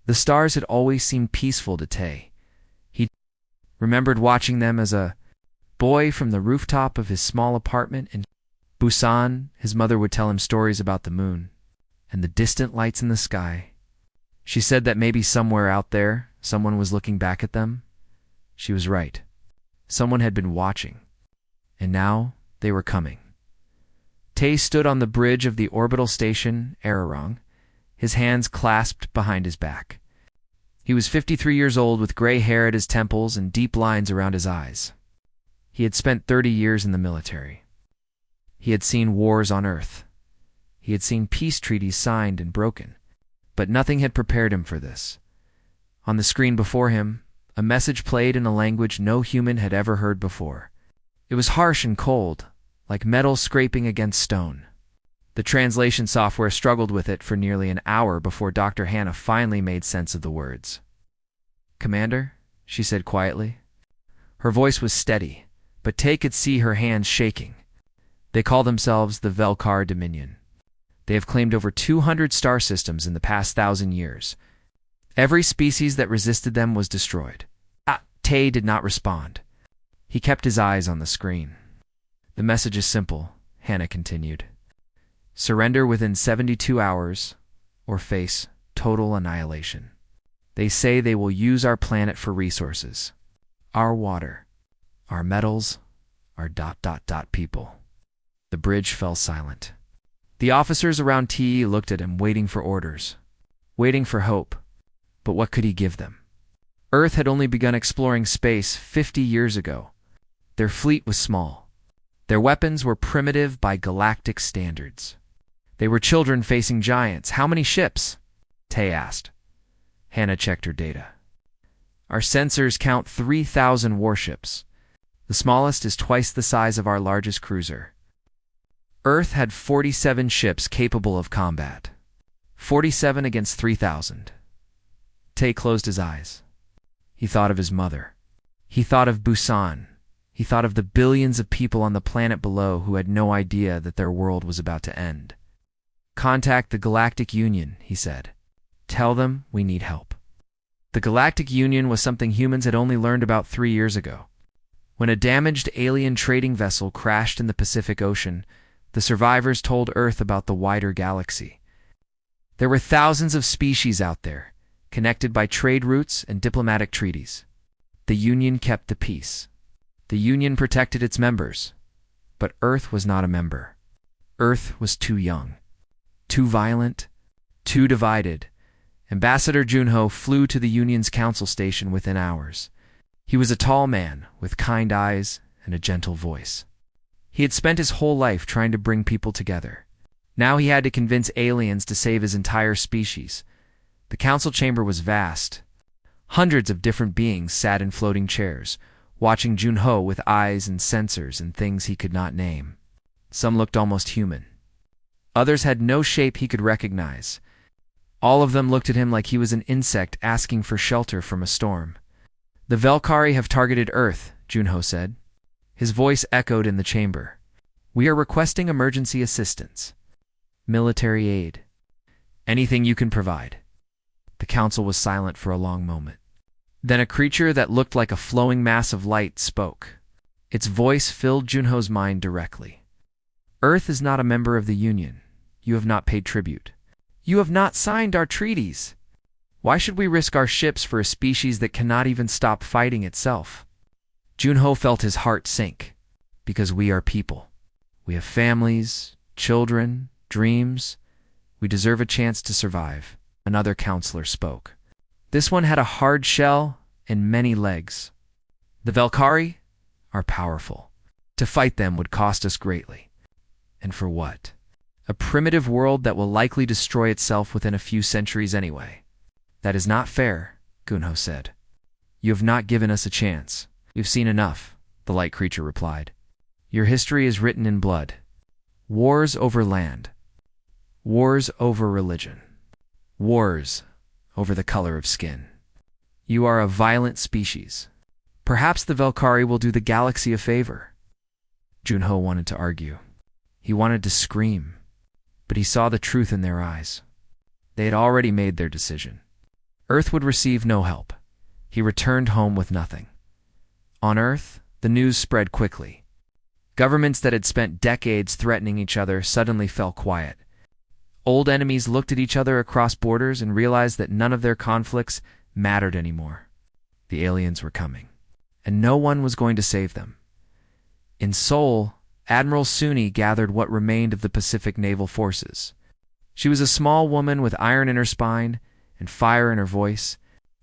The stars had always seemed peaceful to Tay. He remembered watching them as a boy from the rooftop of his small apartment in Busan. His mother would tell him stories about the moon and the distant lights in the sky. She said that maybe somewhere out there, someone was looking back at them. She was right. Someone had been watching, and now they were coming. Tay stood on the bridge of the orbital station, Ararong, his hands clasped behind his back. He was 53 years old with gray hair at his temples and deep lines around his eyes. He had spent 30 years in the military. He had seen wars on Earth. He had seen peace treaties signed and broken, but nothing had prepared him for this. On the screen before him, a message played in a language no human had ever heard before. It was harsh and cold, like metal scraping against stone. The translation software struggled with it for nearly an hour before Dr. Hannah finally made sense of the words. "Commander," she said quietly. Her voice was steady, but Tay could see her hands shaking. "They call themselves the Velkar Dominion. They have claimed over 200 star systems in the past 1,000 years. Every species that resisted them was destroyed." Tay did not respond. He kept his eyes on the screen. "The message is simple," Hannah continued. "Surrender within 72 hours or face total annihilation. They say they will use our planet for resources. Our water, our metals, our ... people." The bridge fell silent. The officers around T looked at him, waiting for orders, waiting for hope. But what could he give them? Earth had only begun exploring space 50 years ago. Their fleet was small. Their weapons were primitive by galactic standards. They were children facing giants. "How many ships?" Tay asked. Hannah checked her data. "Our sensors count 3,000 warships. The smallest is twice the size of our largest cruiser." Earth had 47 ships capable of combat. 47 against 3,000. Tay closed his eyes. He thought of his mother. He thought of Busan. He thought of the billions of people on the planet below who had no idea that their world was about to end. "Contact the Galactic Union," he said. "Tell them we need help." The Galactic Union was something humans had only learned about 3 years ago. When a damaged alien trading vessel crashed in the Pacific Ocean, the survivors told Earth about the wider galaxy. There were thousands of species out there, connected by trade routes and diplomatic treaties. The Union kept the peace. The Union protected its members. But Earth was not a member. Earth was too young, too violent, too divided. Ambassador Junho flew to the Union's council station within hours. He was a tall man with kind eyes and a gentle voice. He had spent his whole life trying to bring people together. Now he had to convince aliens to save his entire species. The council chamber was vast. Hundreds of different beings sat in floating chairs, watching Junho with eyes and sensors and things he could not name. Some looked almost human. Others had no shape he could recognize. All of them looked at him like he was an insect asking for shelter from a storm. "The Velkari have targeted Earth," Junho said. His voice echoed in the chamber. "We are requesting emergency assistance. Military aid. Anything you can provide." The council was silent for a long moment. Then a creature that looked like a flowing mass of light spoke. Its voice filled Junho's mind directly. "Earth is not a member of the Union. You have not paid tribute. You have not signed our treaties. Why should we risk our ships for a species that cannot even stop fighting itself?" Junho felt his heart sink. "Because we are people. We have families, children, dreams. We deserve a chance to survive." Another counselor spoke. This one had a hard shell and many legs. "The Velkari are powerful. To fight them would cost us greatly. And for what? A primitive world that will likely destroy itself within a few centuries anyway." "That is not fair," Junho said. "You have not given us a chance. We've seen enough," the light creature replied. "Your history is written in blood. Wars over land. Wars over religion. Wars over the color of skin. You are a violent species. Perhaps the Velkari will do the galaxy a favor." Junho wanted to argue. He wanted to scream. But he saw the truth in their eyes. They had already made their decision. Earth would receive no help. He returned home with nothing. On Earth, the news spread quickly. Governments that had spent decades threatening each other suddenly fell quiet. Old enemies looked at each other across borders and realized that none of their conflicts mattered anymore. The aliens were coming, and no one was going to save them. In Seoul, Admiral Suni gathered what remained of the Pacific Naval Forces. She was a small woman with iron in her spine and fire in her voice.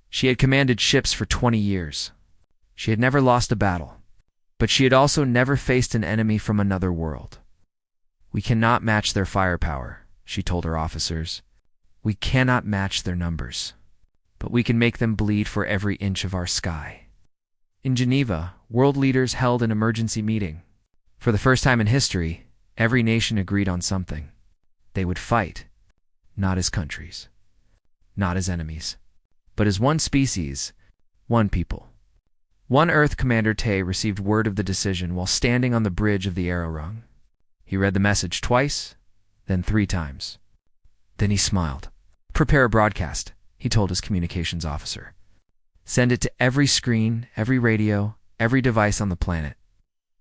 She had commanded ships for 20 years. She had never lost a battle, but she had also never faced an enemy from another world. "We cannot match their firepower," she told her officers. "We cannot match their numbers, but we can make them bleed for every inch of our sky." In Geneva, world leaders held an emergency meeting. For the first time in history, every nation agreed on something. They would fight, not as countries, not as enemies, but as one species, one people. One Earth Commander Tay received word of the decision while standing on the bridge of the arrow rung. He read the message twice, then 3 times. Then he smiled. "Prepare a broadcast," he told his communications officer. "Send it to every screen, every radio, every device on the planet."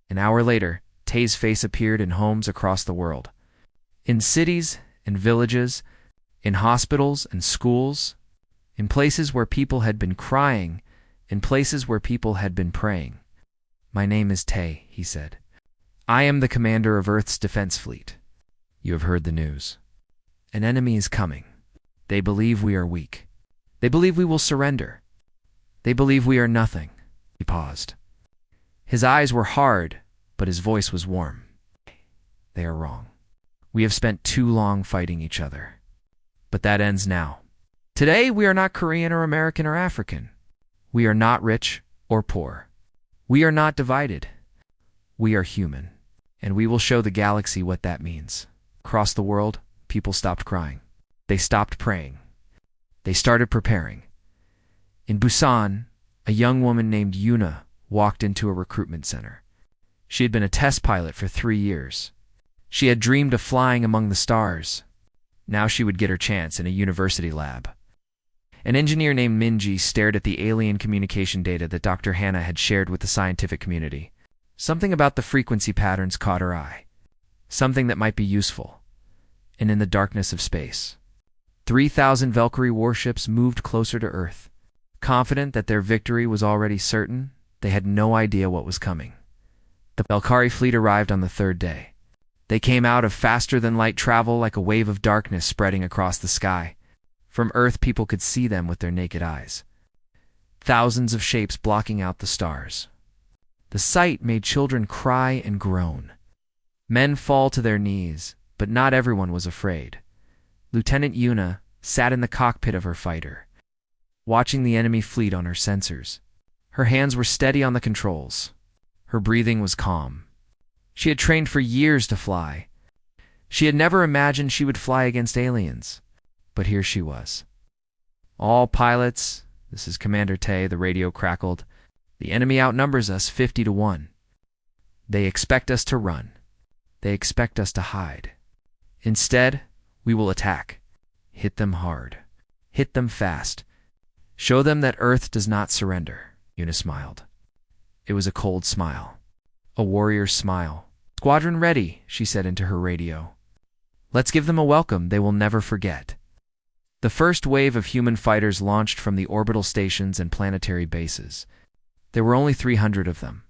An hour later, Tay's face appeared in homes across the world. In cities and villages, in hospitals and schools, in places where people had been crying, in places where people had been praying. "My name is Tay," he said. "I am the commander of Earth's defense fleet. You have heard the news. An enemy is coming. They believe we are weak. They believe we will surrender. They believe we are nothing." He paused. His eyes were hard, but his voice was warm. "They are wrong. We have spent too long fighting each other. But that ends now. Today we are not Korean or American or African. We are not rich or poor. We are not divided. We are human, and we will show the galaxy what that means." Across the world, people stopped crying. They stopped praying. They started preparing. In Busan, a young woman named Yuna walked into a recruitment center. She had been a test pilot for 3 years. She had dreamed of flying among the stars. Now she would get her chance in a university lab. An engineer named Minji stared at the alien communication data that Dr. Hannah had shared with the scientific community. Something about the frequency patterns caught her eye. Something that might be useful. And in the darkness of space, 3,000 Valkyrie warships moved closer to Earth. Confident that their victory was already certain, they had no idea what was coming. The Valkyrie fleet arrived on the 3rd day. They came out of faster-than-light travel like a wave of darkness spreading across the sky. From Earth, people could see them with their naked eyes. Thousands of shapes blocking out the stars. The sight made children cry and groan. Men fall to their knees, but not everyone was afraid. Lieutenant Yuna sat in the cockpit of her fighter, watching the enemy fleet on her sensors. Her hands were steady on the controls. Her breathing was calm. She had trained for years to fly. She had never imagined she would fly against aliens. But here she was. "All pilots, this is Commander Tay," the radio crackled. "The enemy outnumbers us 50 to 1. They expect us to run. They expect us to hide. Instead, we will attack. Hit them hard. Hit them fast. Show them that Earth does not surrender." Yuna smiled. It was a cold smile. A warrior's smile. "Squadron ready," she said into her radio. "Let's give them a welcome they will never forget." The first wave of human fighters launched from the orbital stations and planetary bases. There were only 300 of them.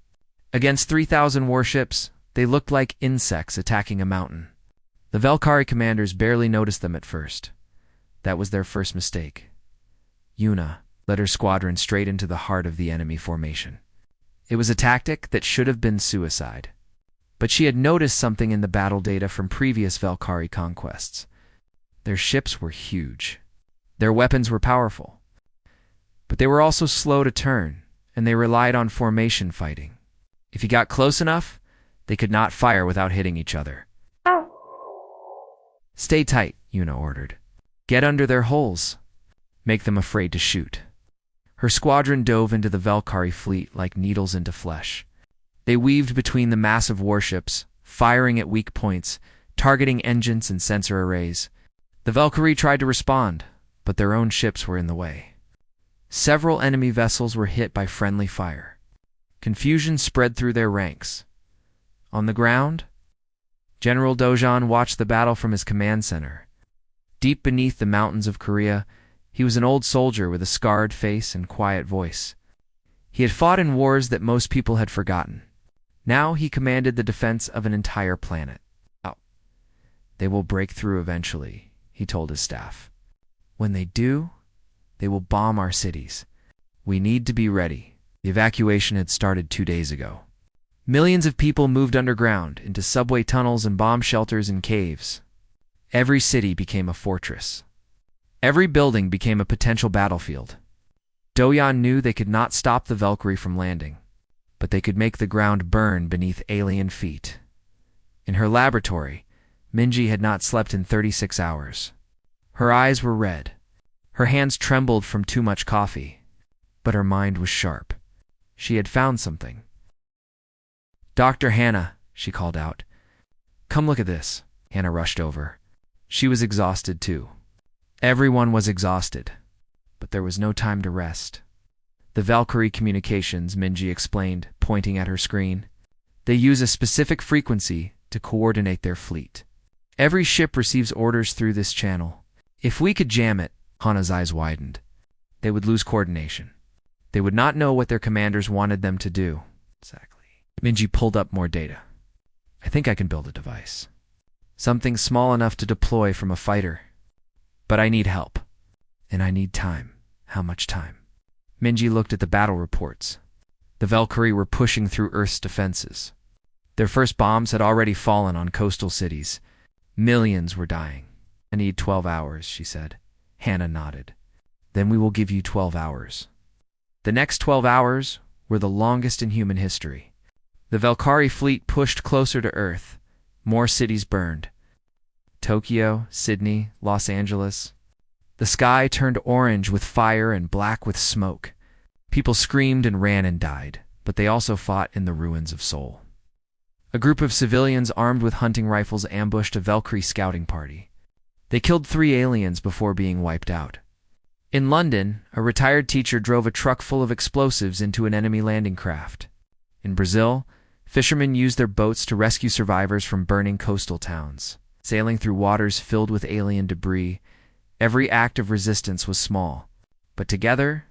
Against 3,000 warships, they looked like insects attacking a mountain. The Valkyrie commanders barely noticed them at first. That was their first mistake. Yuna led her squadron straight into the heart of the enemy formation. It was a tactic that should have been suicide. But she had noticed something in the battle data from previous Valkyrie conquests. Their ships were huge. Their weapons were powerful. But they were also slow to turn, and they relied on formation fighting. If you got close enough, they could not fire without hitting each other. "Stay tight," Yuna ordered. "Get under their holes. Make them afraid to shoot." Her squadron dove into the Valkyrie fleet like needles into flesh. They weaved between the massive warships, firing at weak points, targeting engines and sensor arrays. The Valkyrie tried to respond, but their own ships were in the way. Several enemy vessels were hit by friendly fire. Confusion spread through their ranks. On the ground, General Dojan watched the battle from his command center. Deep beneath the mountains of Korea, he was an old soldier with a scarred face and quiet voice. He had fought in wars that most people had forgotten. Now he commanded the defense of an entire planet. They will break through eventually, he told his staff. When they do, they will bomb our cities. We need to be ready. The evacuation had started 2 days ago. Millions of people moved underground into subway tunnels and bomb shelters and caves. Every city became a fortress. Every building became a potential battlefield. Doyan knew they could not stop the Valkyrie from landing, but they could make the ground burn beneath alien feet. In her laboratory, Minji had not slept in 36 hours. Her eyes were red. Her hands trembled from too much coffee, but her mind was sharp. She had found something. "Dr. Hannah," she called out. "Come look at this." Hannah rushed over. She was exhausted too. Everyone was exhausted, but there was no time to rest. "The Valkyrie communications," Minji explained, pointing at her screen. "They use a specific frequency to coordinate their fleet. Every ship receives orders through this channel. If we could jam it," Hannah's eyes widened, "they would lose coordination. They would not know what their commanders wanted them to do." Exactly. Minji pulled up more data. "I think I can build a device. Something small enough to deploy from a fighter. But I need help. And I need time." "How much time?" Minji looked at the battle reports. The Valkyrie were pushing through Earth's defenses. Their first bombs had already fallen on coastal cities. Millions were dying. "I need 12 hours, she said. Hannah nodded. "Then we will give you 12 hours. The next 12 hours were the longest in human history. The Valkyrie fleet pushed closer to Earth. More cities burned. Tokyo, Sydney, Los Angeles. The sky turned orange with fire and black with smoke. People screamed and ran and died, but they also fought in the ruins of Seoul. A group of civilians armed with hunting rifles ambushed a Valkyrie scouting party. They killed 3 aliens before being wiped out. In London, a retired teacher drove a truck full of explosives into an enemy landing craft. In Brazil, fishermen used their boats to rescue survivors from burning coastal towns. Sailing through waters filled with alien debris, every act of resistance was small, but together,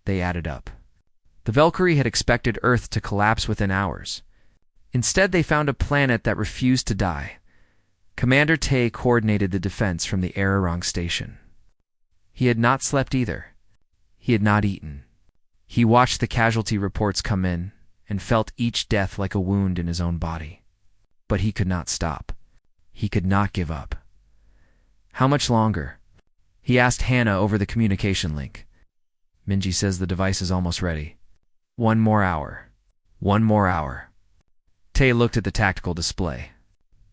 they added up. The Valkyrie had expected Earth to collapse within hours. Instead, they found a planet that refused to die. Commander Tay coordinated the defense from the Arirang station. He had not slept either. He had not eaten. He watched the casualty reports come in and felt each death like a wound in his own body. But he could not stop. He could not give up. "How much longer?" he asked Hannah over the communication link. "Minji says the device is almost ready. 1 more hour. 1 more hour." Tay looked at the tactical display.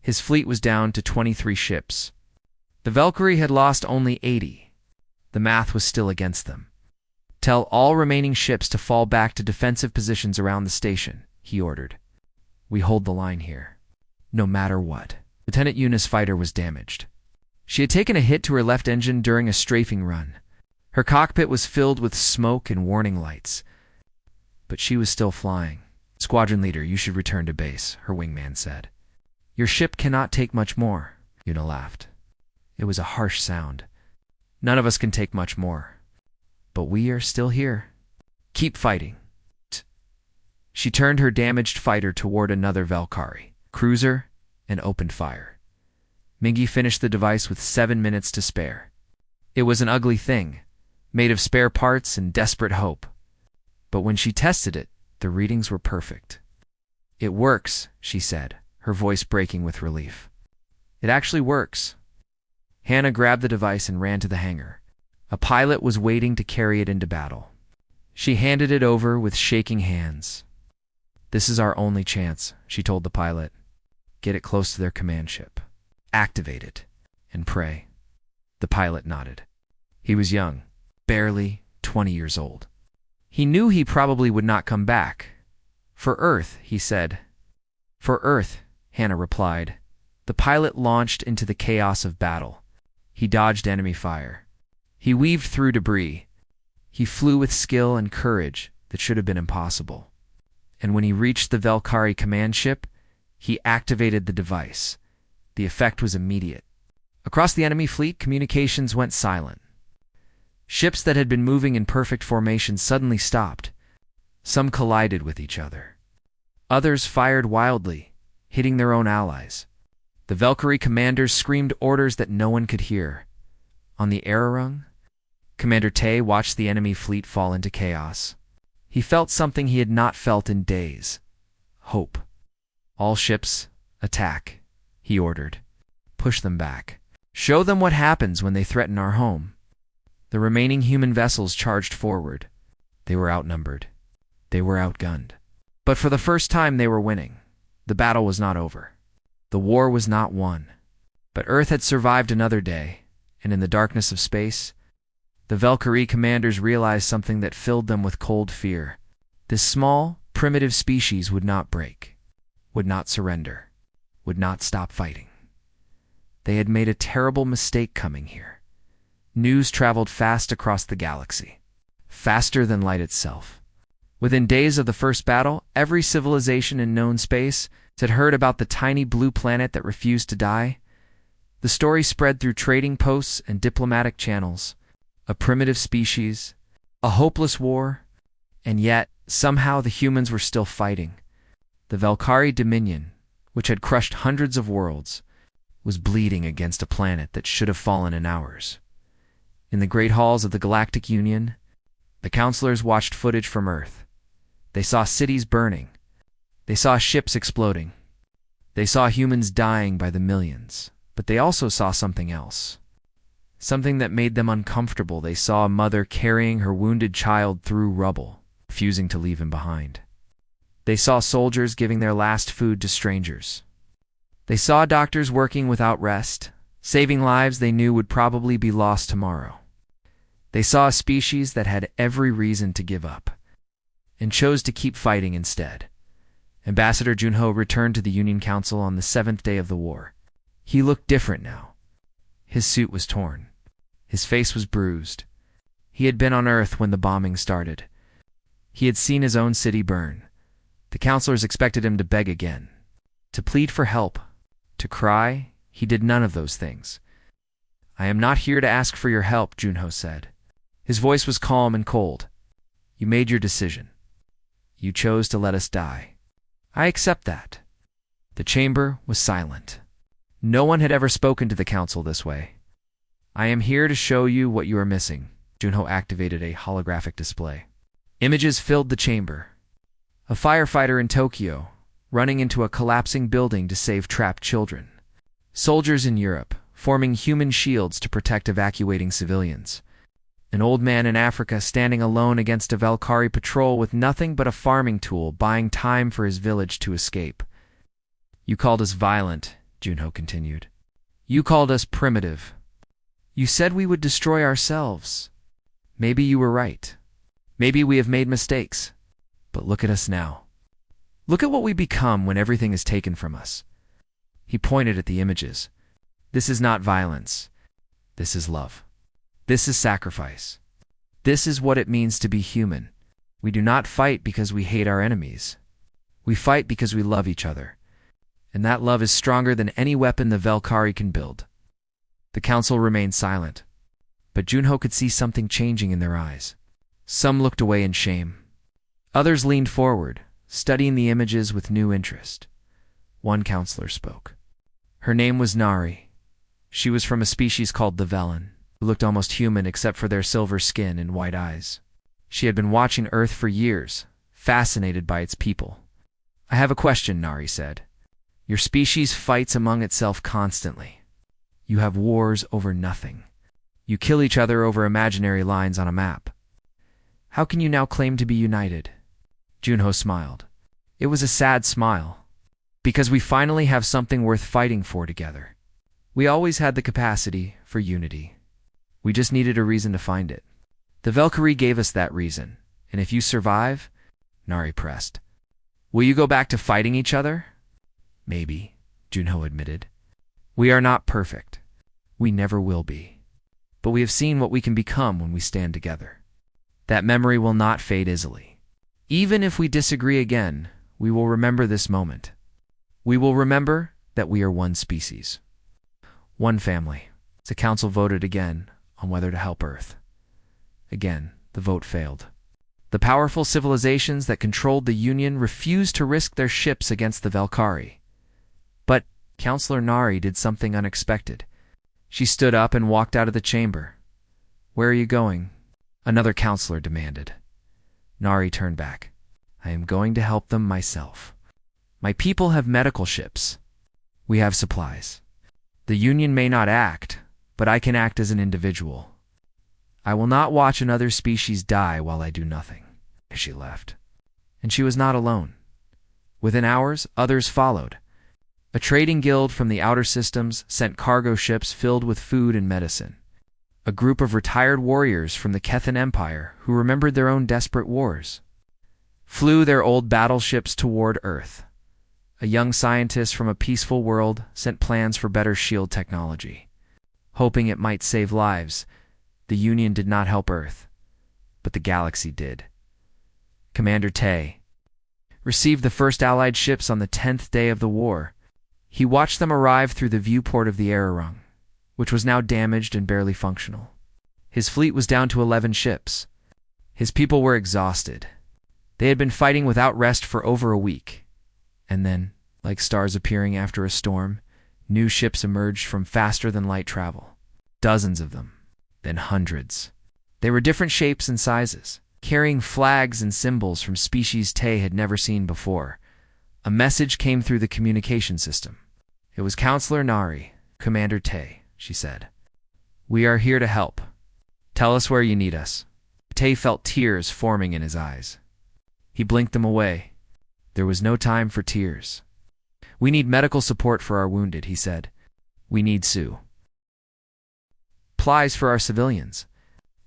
His fleet was down to 23 ships. The Valkyrie had lost only 80. The math was still against them. "Tell all remaining ships to fall back to defensive positions around the station," he ordered. "We hold the line here, no matter what." Lieutenant Yuna's fighter was damaged. She had taken a hit to her left engine during a strafing run. Her cockpit was filled with smoke and warning lights. But she was still flying. "Squadron leader, you should return to base," her wingman said. "Your ship cannot take much more," Yuna laughed. It was a harsh sound. "None of us can take much more. But we are still here. Keep fighting." She turned her damaged fighter toward another Valkyrie cruiser and opened fire. Mingy finished the device with 7 minutes to spare. It was an ugly thing, made of spare parts and desperate hope. But when she tested it, the readings were perfect. "It works," she said, her voice breaking with relief. "It actually works." Hannah grabbed the device and ran to the hangar. A pilot was waiting to carry it into battle. She handed it over with shaking hands. "This is our only chance," she told the pilot. "Get it close to their command ship. Activate it. And pray." The pilot nodded. He was young, barely 20 years old. He knew he probably would not come back. "For Earth," he said. "For Earth," Hannah replied. The pilot launched into the chaos of battle. He dodged enemy fire. He weaved through debris. He flew with skill and courage that should have been impossible. And when he reached the Valkyrie command ship, he activated the device. The effect was immediate. Across the enemy fleet, communications went silent. Ships that had been moving in perfect formation suddenly stopped. Some collided with each other. Others fired wildly, hitting their own allies. The Valkyrie commanders screamed orders that no one could hear. On the Ararung, Commander Tay watched the enemy fleet fall into chaos. He felt something he had not felt in days. Hope. "All ships, attack," he ordered. "Push them back. Show them what happens when they threaten our home." The remaining human vessels charged forward. They were outnumbered. They were outgunned. But for the first time they were winning. The battle was not over. The war was not won. But Earth had survived another day, and in the darkness of space, the Valkyrie commanders realized something that filled them with cold fear. This small, primitive species would not break, would not surrender, would not stop fighting. They had made a terrible mistake coming here. News traveled fast across the galaxy, faster than light itself. Within days of the first battle, every civilization in known space had heard about the tiny blue planet that refused to die. The story spread through trading posts and diplomatic channels. A primitive species, a hopeless war, and yet, somehow the humans were still fighting. The Valkyrie Dominion, which had crushed hundreds of worlds, was bleeding against a planet that should have fallen in hours. In the great halls of the Galactic Union, the counselors watched footage from Earth. They saw cities burning. They saw ships exploding. They saw humans dying by the millions. But they also saw something else. Something that made them uncomfortable. They saw a mother carrying her wounded child through rubble, refusing to leave him behind. They saw soldiers giving their last food to strangers. They saw doctors working without rest, saving lives they knew would probably be lost tomorrow. They saw a species that had every reason to give up, and chose to keep fighting instead. Ambassador Junho returned to the Union Council on the 7th day of the war. He looked different now. His suit was torn. His face was bruised. He had been on Earth when the bombing started. He had seen his own city burn. The counselors expected him to beg again, to plead for help, to cry. He did none of those things. "I am not here to ask for your help," Junho said. His voice was calm and cold. "You made your decision. You chose to let us die. I accept that." The chamber was silent. No one had ever spoken to the council this way. "I am here to show you what you are missing." Junho activated a holographic display. Images filled the chamber. A firefighter in Tokyo, running into a collapsing building to save trapped children. Soldiers in Europe, forming human shields to protect evacuating civilians. An old man in Africa standing alone against a Valkyrie patrol with nothing but a farming tool, buying time for his village to escape. "You called us violent," Junho continued. "You called us primitive. You said we would destroy ourselves. Maybe you were right. Maybe we have made mistakes. But look at us now. Look at what we become when everything is taken from us." He pointed at the images. "This is not violence. This is love. This is sacrifice. This is what it means to be human. We do not fight because we hate our enemies. We fight because we love each other. And that love is stronger than any weapon the Valkyrie can build." The council remained silent, but Junho could see something changing in their eyes. Some looked away in shame. Others leaned forward, studying the images with new interest. One counselor spoke. Her name was Nari. She was from a species called the Velen, who looked almost human except for their silver skin and white eyes. She had been watching Earth for years, fascinated by its people. "I have a question," Nari said. "Your species fights among itself constantly. You have wars over nothing. You kill each other over imaginary lines on a map. How can you now claim to be united?" Junho smiled. It was a sad smile. "Because we finally have something worth fighting for together. We always had the capacity for unity. We just needed a reason to find it. The Valkyrie gave us that reason, and if you survive," Nari pressed, "will you go back to fighting each other?" "Maybe," Junho admitted. "We are not perfect. We never will be. But we have seen what we can become when we stand together." That memory will not fade easily. Even if we disagree again, we will remember this moment. We will remember that we are one species, one family. The council voted again on whether to help Earth. Again, the vote failed. The powerful civilizations that controlled the Union refused to risk their ships against the Valkyrie. But Counselor Nari did something unexpected. She stood up and walked out of the chamber. "Where are you going?" another counselor demanded. Nari turned back. "I am going to help them myself. My people have medical ships. We have supplies. The Union may not act, but I can act as an individual. I will not watch another species die while I do nothing." She left. And she was not alone. Within hours, others followed. A trading guild from the outer systems sent cargo ships filled with food and medicine. A group of retired warriors from the Kethan Empire, who remembered their own desperate wars, flew their old battleships toward Earth. A young scientist from a peaceful world sent plans for better shield technology. Hoping it might save lives, the Union did not help Earth, but the galaxy did. Commander Tay received the first Allied ships on the 10th day of the war. He watched them arrive through the viewport of the Ararung, which was now damaged and barely functional. His fleet was down to 11 ships. His people were exhausted. They had been fighting without rest for over a week. And then, like stars appearing after a storm, new ships emerged from faster-than-light travel. Dozens of them, then hundreds. They were different shapes and sizes, carrying flags and symbols from species Tay had never seen before. A message came through the communication system. It was Counselor Nari, Commander Tay, she said. "We are here to help. Tell us where you need us." Tay felt tears forming in his eyes. He blinked them away. There was no time for tears. "We need medical support for our wounded," he said. "We need supplies for our civilians.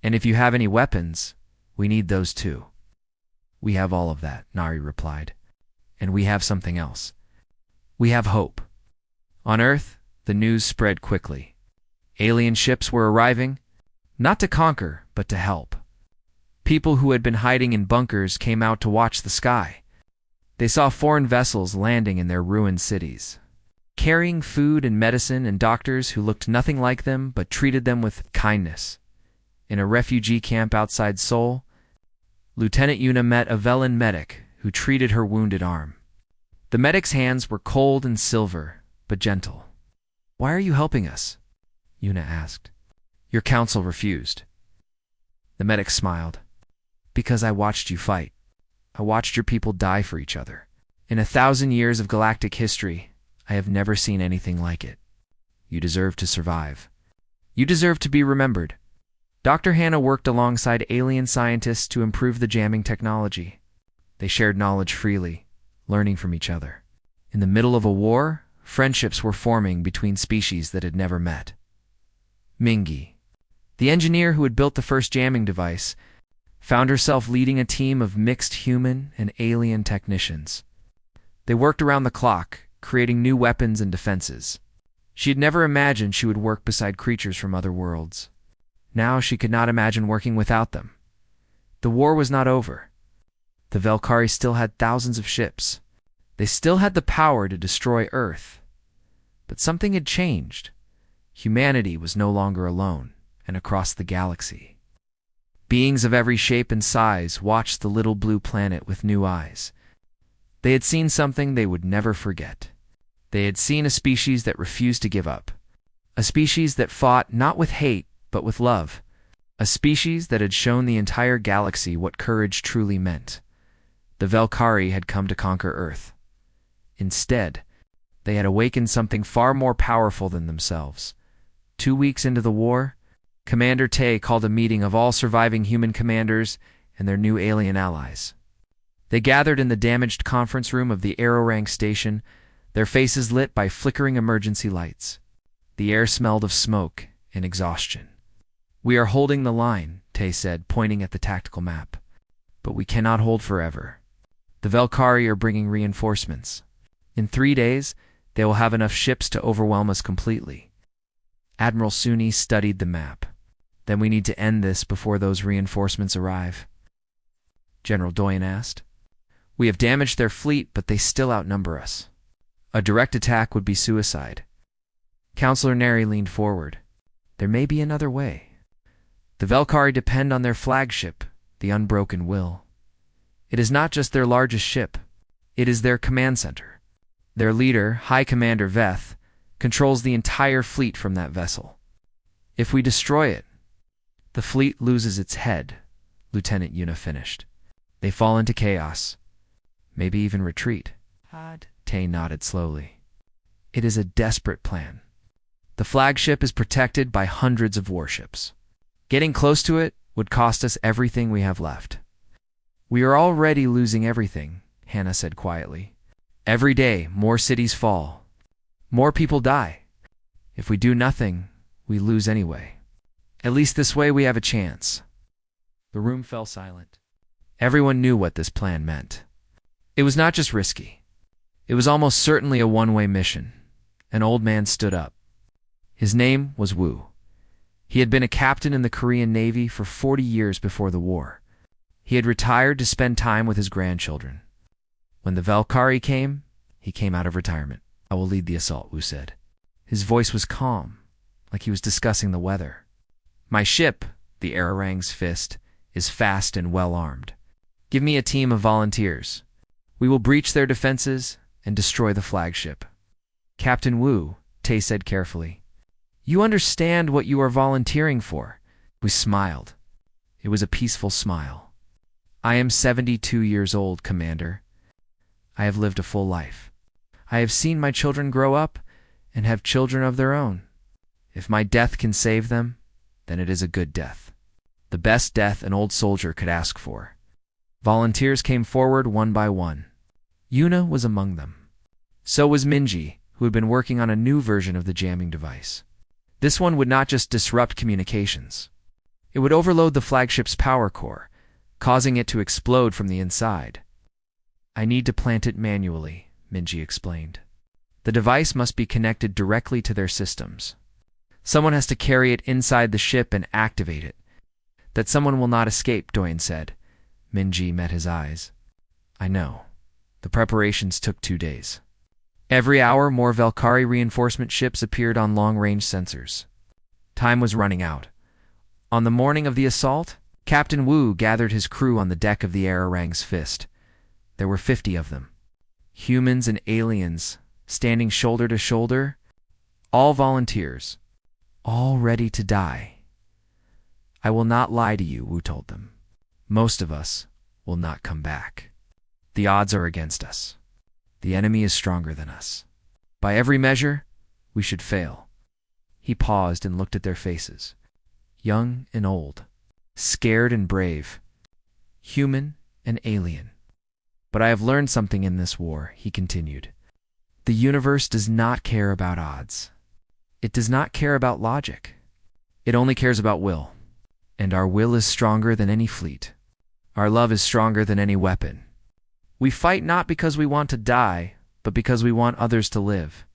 And if you have any weapons, we need those too." "We have all of that," Nari replied. "And we have something else. We have hope." On Earth, the news spread quickly. Alien ships were arriving, not to conquer, but to help. People who had been hiding in bunkers came out to watch the sky. They saw foreign vessels landing in their ruined cities, carrying food and medicine and doctors who looked nothing like them but treated them with kindness. In a refugee camp outside Seoul, Lieutenant Yuna met a Velen medic who treated her wounded arm. The medic's hands were cold and silver, but gentle. "Why are you helping us?" Yuna asked. "Your council refused." The medic smiled. "Because I watched you fight. I watched your people die for each other. In 1,000 years of galactic history, I have never seen anything like it. You deserve to survive. You deserve to be remembered." Dr. Hannah worked alongside alien scientists to improve the jamming technology. They shared knowledge freely, learning from each other. In the middle of a war, friendships were forming between species that had never met. Mingi, the engineer who had built the first jamming device, found herself leading a team of mixed human and alien technicians. They worked around the clock, creating new weapons and defenses. She had never imagined she would work beside creatures from other worlds. Now she could not imagine working without them. The war was not over. The Valkyrie still had thousands of ships. They still had the power to destroy Earth. But something had changed. Humanity was no longer alone and across the galaxy. Beings of every shape and size watched the little blue planet with new eyes. They had seen something they would never forget. They had seen a species that refused to give up. A species that fought not with hate, but with love. A species that had shown the entire galaxy what courage truly meant. The Valkyrie had come to conquer Earth. Instead, they had awakened something far more powerful than themselves. 2 weeks into the war, Commander Tay called a meeting of all surviving human commanders and their new alien allies. They gathered in the damaged conference room of the Ararung station, their faces lit by flickering emergency lights. The air smelled of smoke and exhaustion. "We are holding the line," Tay said, pointing at the tactical map. "But we cannot hold forever. The Valkyrie are bringing reinforcements. In 3 days, they will have enough ships to overwhelm us completely." Admiral Suni studied the map. Then we need to end this before those reinforcements arrive, General Doyen asked. We have damaged their fleet, but they still outnumber us. A direct attack would be suicide. Counselor Neri leaned forward. There may be another way. The Velkari depend on their flagship, the Unbroken Will. It is not just their largest ship. It is their command center. Their leader, High Commander Veth, controls the entire fleet from that vessel. If we destroy it, the fleet loses its head, Lieutenant Yuna finished. They fall into chaos, maybe even retreat. Tay nodded slowly. It is a desperate plan. The flagship is protected by hundreds of warships. Getting close to it would cost us everything we have left. We are already losing everything, Hannah said quietly. Every day, more cities fall. More people die. If we do nothing, we lose anyway. At least this way we have a chance. The room fell silent. Everyone knew what this plan meant. It was not just risky. It was almost certainly a one-way mission. An old man stood up. His name was Wu. He had been a captain in the Korean Navy for 40 years before the war. He had retired to spend time with his grandchildren. When the Velkari came, he came out of retirement. I will lead the assault, Wu said. His voice was calm, like he was discussing the weather. My ship, the Ararang's Fist, is fast and well-armed. Give me a team of volunteers. We will breach their defenses and destroy the flagship. Captain Wu, Tay said carefully. You understand what you are volunteering for. We smiled. It was a peaceful smile. I am 72 years old, Commander. I have lived a full life. I have seen my children grow up and have children of their own. If my death can save them, then it is a good death. The best death an old soldier could ask for. Volunteers came forward one by one. Yuna was among them. So was Minji, who had been working on a new version of the jamming device. This one would not just disrupt communications. It would overload the flagship's power core, causing it to explode from the inside. I need to plant it manually, Minji explained. The device must be connected directly to their systems. Someone has to carry it inside the ship and activate it. That someone will not escape, Doyen said. Minji met his eyes. I know. The preparations took 2 days. Every hour, more Velkari reinforcement ships appeared on long-range sensors. Time was running out. On the morning of the assault, Captain Wu gathered his crew on the deck of the Ararang's Fist. There were 50 of them. Humans and aliens, standing shoulder to shoulder, all volunteers, all ready to die. I will not lie to you, Wu told them. Most of us will not come back. The odds are against us. The enemy is stronger than us. By every measure, we should fail. He paused and looked at their faces. Young and old, scared and brave, human and alien. But I have learned something in this war, he continued. The universe does not care about odds. It does not care about logic. It only cares about will. And our will is stronger than any fleet. Our love is stronger than any weapon. We fight not because we want to die, but because we want others to live.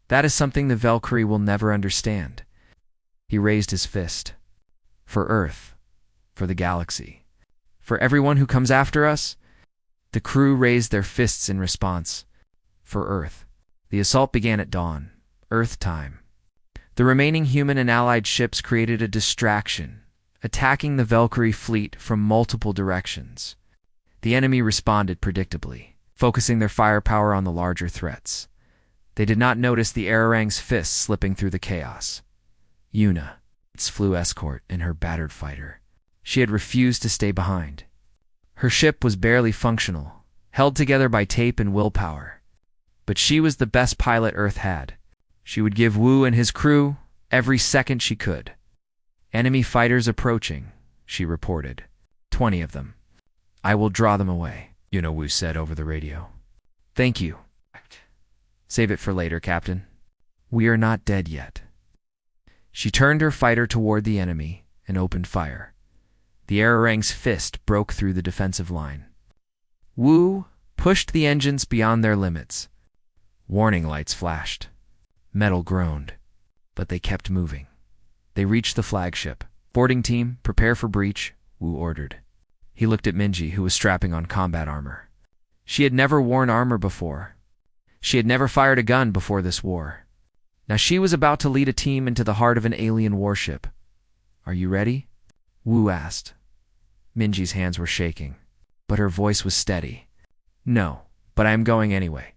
That is something the Velkari will never understand. He raised his fist. For Earth, for the galaxy, for everyone who comes after us. The crew raised their fists in response. For Earth. The assault began at dawn, Earth time. The remaining human and allied ships created a distraction, attacking the Velkari fleet from multiple directions. The enemy responded predictably, focusing their firepower on the larger threats. They did not notice the Ararang's Fist slipping through the chaos. Yuna, its flew escort, and her battered fighter. She had refused to stay behind. Her ship was barely functional, held together by tape and willpower. But she was the best pilot Earth had. She would give Wu and his crew every second she could. Enemy fighters approaching, she reported. 20 of them. I will draw them away, Yuna Wu said over the radio. Thank you. Save it for later, Captain. We are not dead yet. She turned her fighter toward the enemy and opened fire. The Ararang's Fist broke through the defensive line. Wu pushed the engines beyond their limits. Warning lights flashed. Metal groaned, but they kept moving. They reached the flagship. Boarding team, prepare for breach, Wu ordered. He looked at Minji, who was strapping on combat armor. She had never worn armor before. She had never fired a gun before this war. Now she was about to lead a team into the heart of an alien warship. Are you ready? Wu asked. Minji's hands were shaking, but her voice was steady. No, but I am going anyway.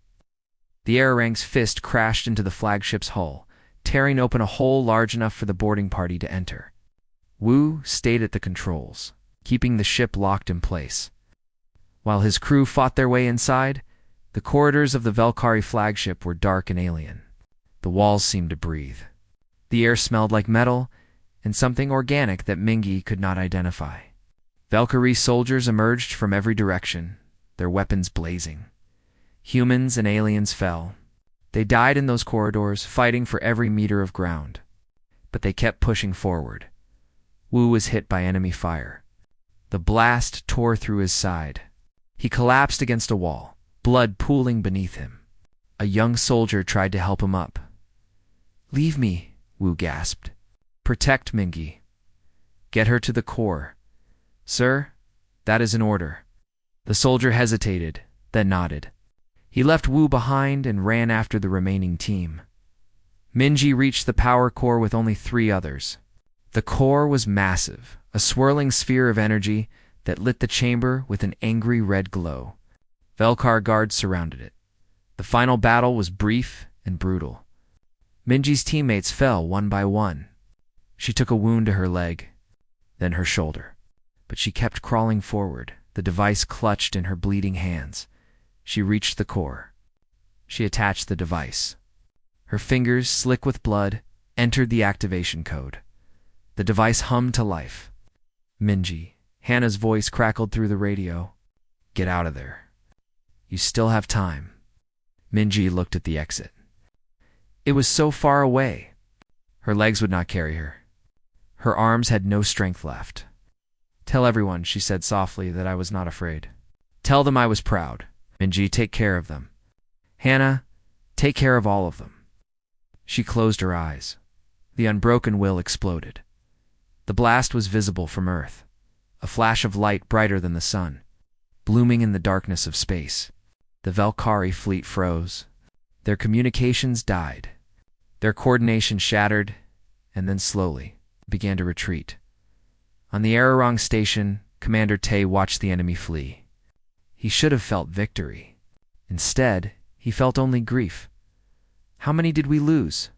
The Arirang's fist crashed into the flagship's hull, tearing open a hole large enough for the boarding party to enter. Wu stayed at the controls, keeping the ship locked in place. While his crew fought their way inside, the corridors of the Valkyrie flagship were dark and alien. The walls seemed to breathe. The air smelled like metal and something organic that Mingi could not identify. Valkyrie soldiers emerged from every direction, their weapons blazing. Humans and aliens fell. They died in those corridors, fighting for every meter of ground. But they kept pushing forward. Wu was hit by enemy fire. The blast tore through his side. He collapsed against a wall, blood pooling beneath him. A young soldier tried to help him up. Leave me, Wu gasped. Protect Mingi. Get her to the core. Sir, that is an order. The soldier hesitated, then nodded. He left Wu behind and ran after the remaining team. Minji reached the power core with only 3 others. The core was massive, a swirling sphere of energy that lit the chamber with an angry red glow. Velkar guards surrounded it. The final battle was brief and brutal. Minji's teammates fell one by one. She took a wound to her leg, then her shoulder. But she kept crawling forward, the device clutched in her bleeding hands. She reached the core. She attached the device. Her fingers, slick with blood, entered the activation code. The device hummed to life. Minji, Hannah's voice crackled through the radio. Get out of there. You still have time. Minji looked at the exit. It was so far away. Her legs would not carry her. Her arms had no strength left. Tell everyone, she said softly, that I was not afraid. Tell them I was proud. Minji, take care of them. Hannah, take care of all of them. She closed her eyes. The unbroken will exploded. The blast was visible from Earth, a flash of light brighter than the sun, blooming in the darkness of space. The Valkyrie fleet froze. Their communications died. Their coordination shattered, and then slowly began to retreat. On the Arirang station, Commander Tay watched the enemy flee. He should have felt victory. Instead, he felt only grief. How many did we lose?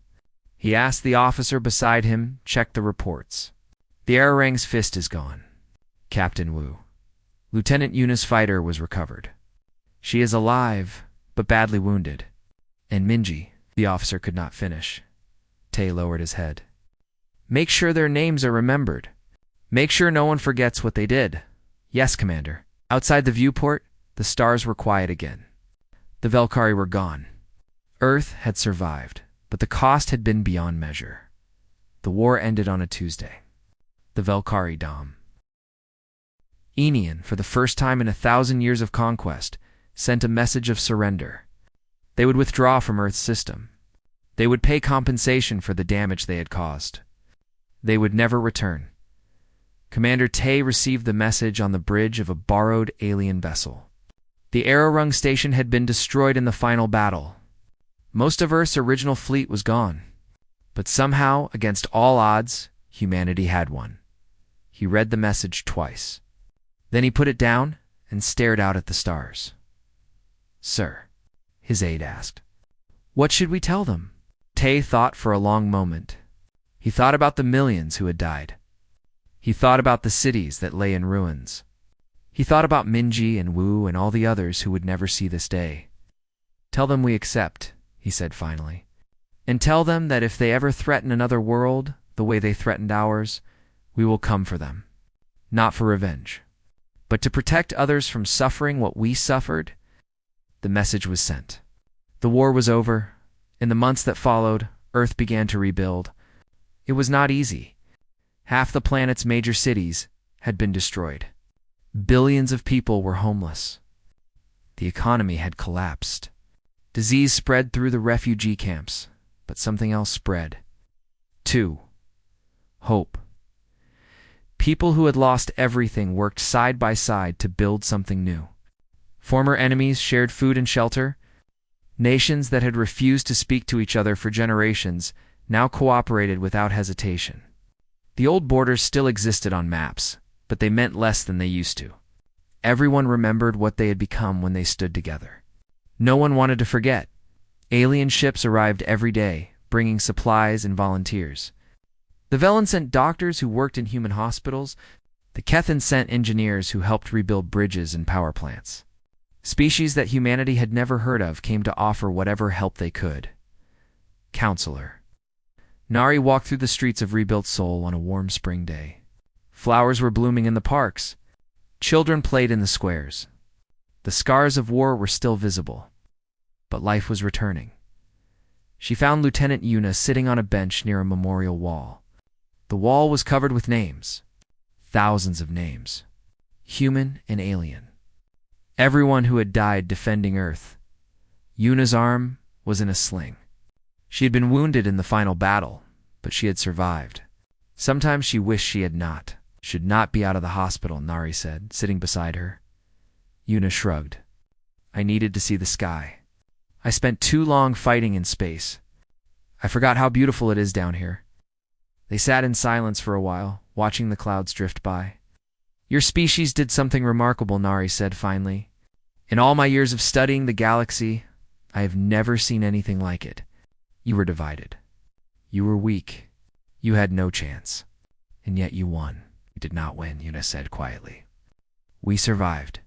He asked the officer beside him, checked the reports. The Arirang's fist is gone. Captain Wu. Lieutenant Yuna's fighter was recovered. She is alive, but badly wounded. And Minji, the officer could not finish. Tay lowered his head. Make sure their names are remembered. Make sure no one forgets what they did. Yes, Commander. Outside the viewport, the stars were quiet again. The Valkyrie were gone. Earth had survived, but the cost had been beyond measure. The war ended on a Tuesday. The Valkyrie Dom. Enian, for the first time in 1,000 years of conquest, sent a message of surrender. They would withdraw from Earth's system. They would pay compensation for the damage they had caused. They would never return. Commander Tay received the message on the bridge of a borrowed alien vessel. The Arirang station had been destroyed in the final battle. Most of Earth's original fleet was gone. But somehow, against all odds, humanity had won. He read the message twice. Then he put it down and stared out at the stars. Sir, his aide asked, what should we tell them? Tay thought for a long moment. He thought about the millions who had died. He thought about the cities that lay in ruins. He thought about Minji and Wu and all the others who would never see this day. Tell them we accept, he said finally. And tell them that if they ever threaten another world the way they threatened ours, we will come for them. Not for revenge, but to protect others from suffering what we suffered. The message was sent. The war was over. In the months that followed, Earth began to rebuild. It was not easy. Half the planet's major cities had been destroyed. Billions of people were homeless. The economy had collapsed. Disease spread through the refugee camps, but something else spread. 2. Hope. People who had lost everything worked side by side to build something new. Former enemies shared food and shelter. Nations that had refused to speak to each other for generations now cooperated without hesitation. The old borders still existed on maps, but they meant less than they used to. Everyone remembered what they had become when they stood together. No one wanted to forget. Alien ships arrived every day, bringing supplies and volunteers. The Velen sent doctors who worked in human hospitals. The Kethan sent engineers who helped rebuild bridges and power plants. Species that humanity had never heard of came to offer whatever help they could. Counselor. Nari walked through the streets of rebuilt Seoul on a warm spring day. Flowers were blooming in the parks. Children played in the squares. The scars of war were still visible. But life was returning. She found Lieutenant Yuna sitting on a bench near a memorial wall. The wall was covered with names. Thousands of names. Human and alien. Everyone who had died defending Earth. Yuna's arm was in a sling. She had been wounded in the final battle, but she had survived. Sometimes she wished she had not. Should not be out of the hospital, Nari said, sitting beside her. Yuna shrugged. I needed to see the sky. I spent too long fighting in space. I forgot how beautiful it is down here. They sat in silence for a while, watching the clouds drift by. Your species did something remarkable, Nari said finally. In all my years of studying the galaxy, I have never seen anything like it. You were divided. You were weak. You had no chance. And yet you won. You did not win, Yuna said quietly. We survived.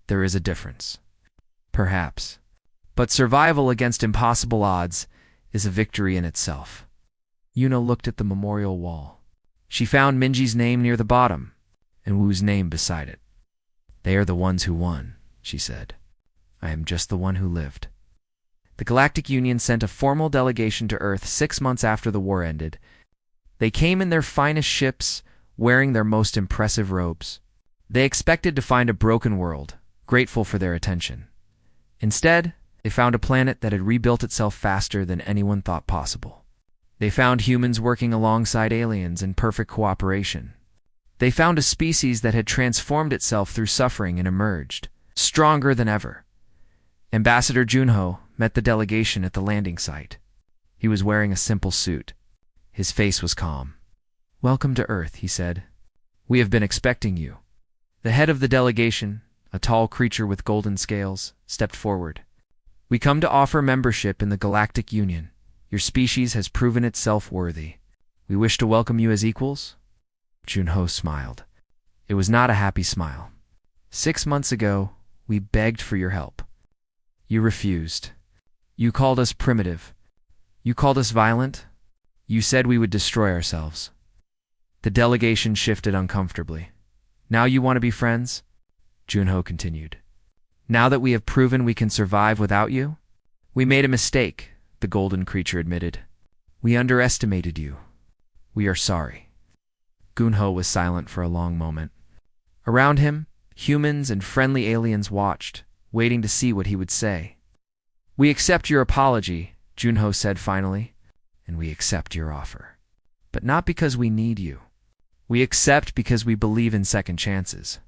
There is a difference. Perhaps. But survival against impossible odds is a victory in itself. Yuna looked at the memorial wall. She found Minji's name near the bottom, and Wu's name beside it. They are the ones who won, she said. I am just the one who lived. The Galactic Union sent a formal delegation to Earth 6 months after the war ended. They came in their finest ships, wearing their most impressive robes. They expected to find a broken world, grateful for their attention. Instead, they found a planet that had rebuilt itself faster than anyone thought possible. They found humans working alongside aliens in perfect cooperation. They found a species that had transformed itself through suffering and emerged, stronger than ever. Ambassador Junho met the delegation at the landing site. He was wearing a simple suit. His face was calm. Welcome to Earth, he said. We have been expecting you. The head of the delegation, a tall creature with golden scales, stepped forward. We come to offer membership in the Galactic Union. Your species has proven itself worthy. We wish to welcome you as equals. Junho smiled. It was not a happy smile. 6 months ago, we begged for your help. You refused. You called us primitive. You called us violent. You said we would destroy ourselves. The delegation shifted uncomfortably. Now you want to be friends? Junho continued. Now that we have proven we can survive without you? We made a mistake, the golden creature admitted. We underestimated you. We are sorry. Gunho was silent for a long moment. Around him, humans and friendly aliens watched, waiting to see what he would say. We accept your apology, Junho said finally, and we accept your offer. But not because we need you. We accept because we believe in second chances.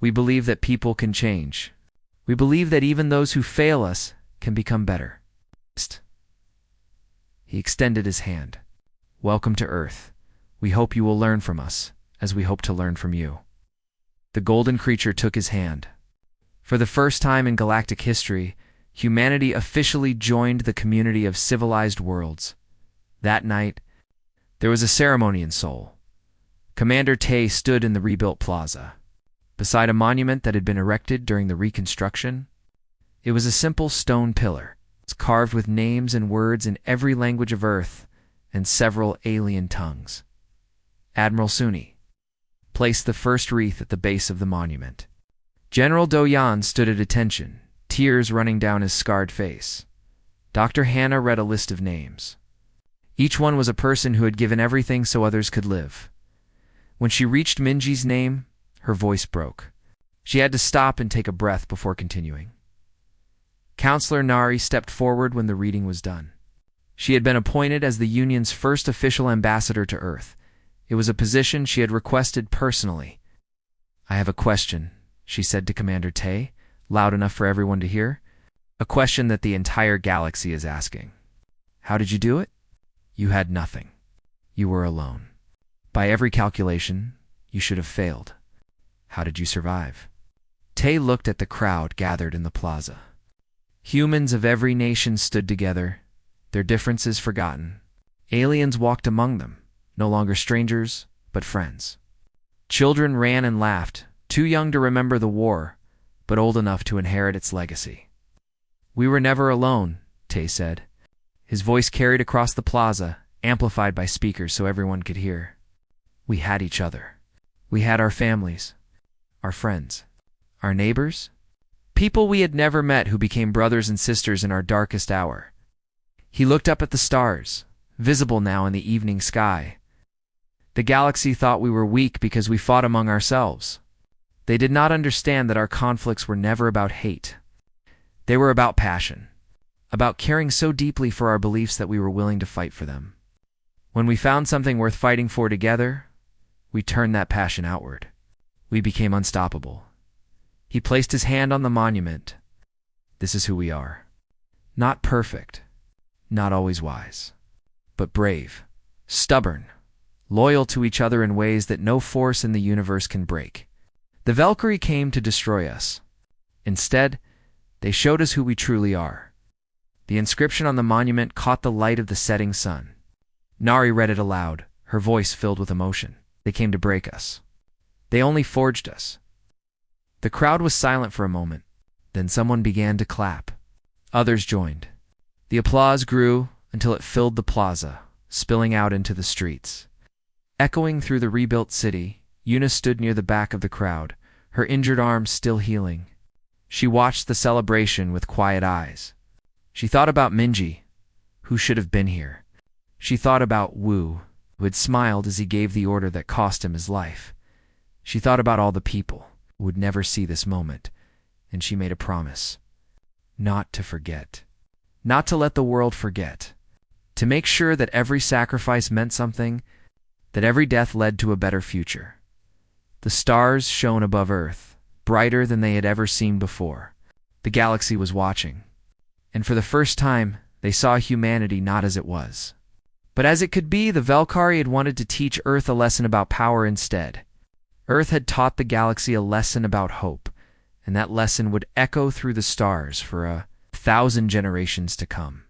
We believe that people can change. We believe that even those who fail us can become better. He extended his hand. Welcome to Earth. We hope you will learn from us, as we hope to learn from you. The golden creature took his hand. For the first time in galactic history, humanity officially joined the community of civilized worlds. That night, there was a ceremony in Seoul. Commander Tae stood in the rebuilt plaza, beside a monument that had been erected during the reconstruction. It was a simple stone pillar, carved with names and words in every language of Earth and several alien tongues. Admiral Suni placed the first wreath at the base of the monument. General Do-Yan stood at attention, tears running down his scarred face. Dr. Hannah read a list of names. Each one was a person who had given everything so others could live. When she reached Minji's name, her voice broke. She had to stop and take a breath before continuing. Counselor Nari stepped forward when the reading was done. She had been appointed as the Union's first official ambassador to Earth. It was a position she had requested personally. "I have a question," she said to Commander Tay, loud enough for everyone to hear. "A question that the entire galaxy is asking. How did you do it? You had nothing. You were alone. By every calculation, you should have failed. How did you survive?" Tay looked at the crowd gathered in the plaza. Humans of every nation stood together, their differences forgotten. Aliens walked among them, no longer strangers, but friends. Children ran and laughed, too young to remember the war, but old enough to inherit its legacy. "We were never alone," Tay said. His voice carried across the plaza, amplified by speakers so everyone could hear. "We had each other. We had our families, our friends, our neighbors, people we had never met who became brothers and sisters in our darkest hour." He looked up at the stars, visible now in the evening sky. The galaxy thought we were weak because we fought among ourselves. They did not understand that our conflicts were never about hate. They were about passion, about caring so deeply for our beliefs that we were willing to fight for them. When we found something worth fighting for together, we turned that passion outward. We became unstoppable. He placed his hand on the monument. "This is who we are. Not perfect, not always wise, but brave, stubborn, loyal to each other in ways that no force in the universe can break. The Valkyrie came to destroy us. Instead, they showed us who we truly are." The inscription on the monument caught the light of the setting sun. Nari read it aloud, her voice filled with emotion. "They came to break us. They only forged us." The crowd was silent for a moment. Then someone began to clap. Others joined. The applause grew until it filled the plaza, spilling out into the streets. Echoing through the rebuilt city, Yuna stood near the back of the crowd, her injured arm still healing. She watched the celebration with quiet eyes. She thought about Minji, who should have been here. She thought about Wu, who had smiled as he gave the order that cost him his life. She thought about all the people who would never see this moment, and she made a promise. Not to forget. Not to let the world forget. To make sure that every sacrifice meant something, that every death led to a better future. The stars shone above Earth, brighter than they had ever seen before. The galaxy was watching. And for the first time, they saw humanity not as it was, but as it could be. The Valkyrie had wanted to teach Earth a lesson about power instead. Earth had taught the galaxy a lesson about hope, and that lesson would echo through the stars for 1,000 generations to come.